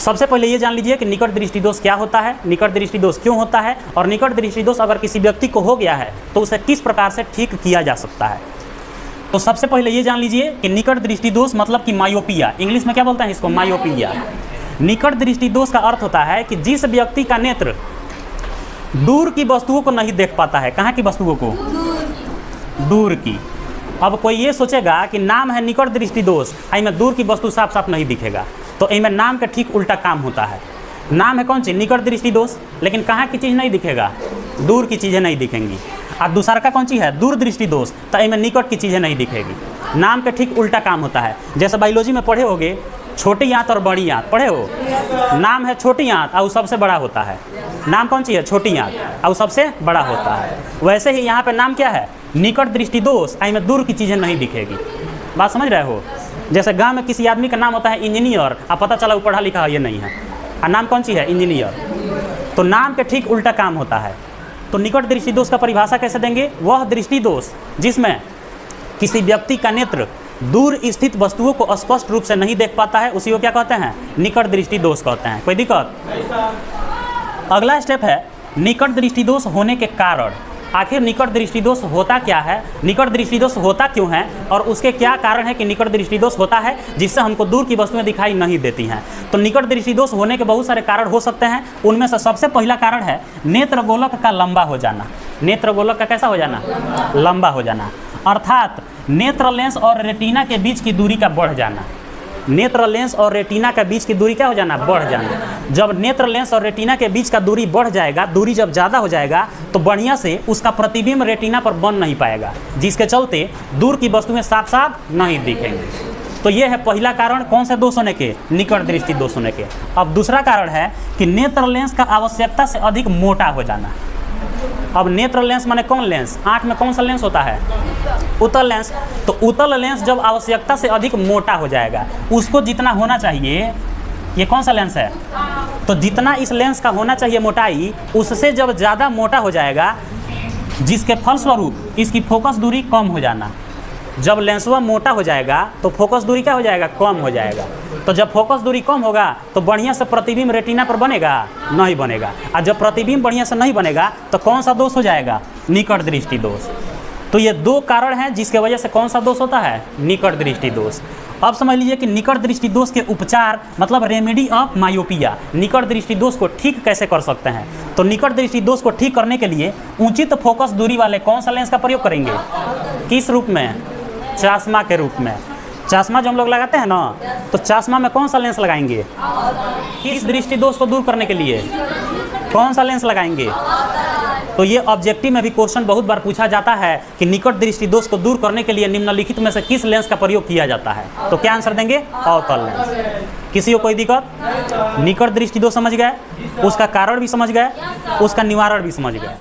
सबसे पहले ये जान लीजिए कि निकट दृष्टि दोष क्या होता है, निकट दृष्टि दोष क्यों होता है, और निकट दृष्टि दोष अगर किसी व्यक्ति को हो गया है तो उसे किस प्रकार से ठीक किया जा सकता है। तो सबसे पहले ये जान लीजिए कि निकट दृष्टि दोष मतलब कि मायोपिया, इंग्लिश में क्या बोलते हैं इसको, मायोपिया। निकट दृष्टि दोष का अर्थ होता है कि जिस व्यक्ति का नेत्र दूर की वस्तुओं को नहीं देख पाता है। कहाँ की वस्तुओं को? दूर की। अब कोई ये सोचेगा कि नाम है निकट दृष्टि दोष, में दूर की वस्तु साफ साफ नहीं दिखेगा, तो इनमें नाम का ठीक उल्टा काम होता है। नाम है कौन सी? निकट दृष्टि दोष, लेकिन कहाँ की चीज़ नहीं दिखेगा? दूर की चीज़ें नहीं दिखेंगी। और दूसरा का कौन सी है? दूर दृष्टि दोष, तो इनमें निकट की चीज़ें नहीं दिखेगी। नाम का ठीक उल्टा काम होता है। जैसे बायोलॉजी में पढ़े होगे छोटी आंत और बड़ी आंत, पढ़े हो? नाम है छोटी आंत और सबसे बड़ा होता है। नाम कौन सी है? छोटी आंत और सबसे बड़ा होता है। वैसे ही यहाँ पे नाम क्या है? निकट दृष्टि दोष, में दूर की चीज़ें नहीं दिखेगी। बात समझ रहे हो? जैसे गांव में किसी आदमी का नाम होता है इंजीनियर, अब पता चला वो पढ़ा लिखा ये नहीं है, और नाम कौन सी है? इंजीनियर। तो नाम के ठीक उल्टा काम होता है। तो निकट दृष्टि दोष का परिभाषा कैसे देंगे? वह दृष्टि दोष जिसमें किसी व्यक्ति का नेत्र दूर स्थित वस्तुओं को स्पष्ट रूप से नहीं देख पाता है, उसी को क्या कहते हैं? निकट दृष्टि दोष कहते हैं। कोई दिक्कत? अगला स्टेप है निकट दृष्टि दोष होने के कारण। आखिर निकट दृष्टि दोष होता क्या है, निकट दृष्टि दोष होता क्यों है, और उसके क्या कारण है कि निकट दृष्टि दोष होता है जिससे हमको दूर की वस्तुएं दिखाई नहीं देती हैं। तो निकट दृष्टि दोष होने के बहुत सारे कारण हो सकते हैं। उनमें से सबसे पहला कारण है नेत्र गोलक का लंबा हो जाना। नेत्र गोलक का कैसा हो जाना? लंबा हो जाना, अर्थात नेत्र लेंस और रेटिना के बीच की दूरी का बढ़ जाना। नेत्र लेंस और रेटिना के बीच की दूरी क्या हो जाना? बढ़ जाना। जब नेत्र लेंस और रेटिना के बीच का दूरी बढ़ जाएगा, दूरी जब ज़्यादा हो जाएगा तो बढ़िया से उसका प्रतिबिंब रेटिना पर बन नहीं पाएगा, जिसके चलते दूर की वस्तुएं साफ साफ नहीं दिखेंगी। तो ये है पहला कारण कौन से दोष होने के? निकट दृष्टि दोष होने के। अब दूसरा कारण है कि नेत्र लेंस का आवश्यकता से अधिक मोटा हो जाना। अब नेत्र लेंस माने कौन लेंस? आँख में कौन सा लेंस होता है? उत्तल लेंस। तो उत्तल लेंस जब आवश्यकता से अधिक मोटा हो जाएगा, उसको जितना होना चाहिए, ये कौन सा लेंस है? तो जितना इस लेंस का होना चाहिए मोटाई, उससे जब ज़्यादा मोटा हो जाएगा, जिसके फलस्वरूप इसकी फोकस दूरी कम हो जाना। जब लेंसवा मोटा हो जाएगा तो फोकस दूरी क्या हो जाएगा? कम हो जाएगा। तो जब फोकस दूरी कम होगा तो बढ़िया से प्रतिबिंब रेटिना पर बनेगा? नहीं बनेगा। और जब प्रतिबिंब बढ़िया से नहीं बनेगा तो कौन सा दोष हो जाएगा? निकट दृष्टि दोष। तो ये दो कारण हैं जिसके वजह से कौन सा दोष होता है? निकट दृष्टि दोष। अब समझ लीजिए कि निकट दृष्टि दोष के उपचार मतलब रेमेडी ऑफ मायोपिया, निकट दृष्टि दोष को ठीक कैसे कर सकते हैं। तो निकट दृष्टि दोष को ठीक करने के लिए उचित फोकस दूरी वाले कौन सा लेंस का प्रयोग करेंगे? किस रूप में? चश्मा के रूप में। चश्मा जो हम लोग लगाते हैं ना, तो चश्मा में कौन सा लेंस लगाएंगे? किस दृष्टि दोष को दूर करने के लिए कौन सा लेंस लगाएंगे? तो ये ऑब्जेक्टिव में भी क्वेश्चन बहुत बार पूछा जाता है कि निकट दृष्टि दोष को दूर करने के लिए निम्नलिखित में से किस लेंस का प्रयोग किया जाता है? तो क्या आंसर देंगे? अवतल लेंस। किसी को कोई दिक्कत? निकट दृष्टि दोष समझ गए, उसका कारण भी समझ गए, उसका निवारण भी समझ गए।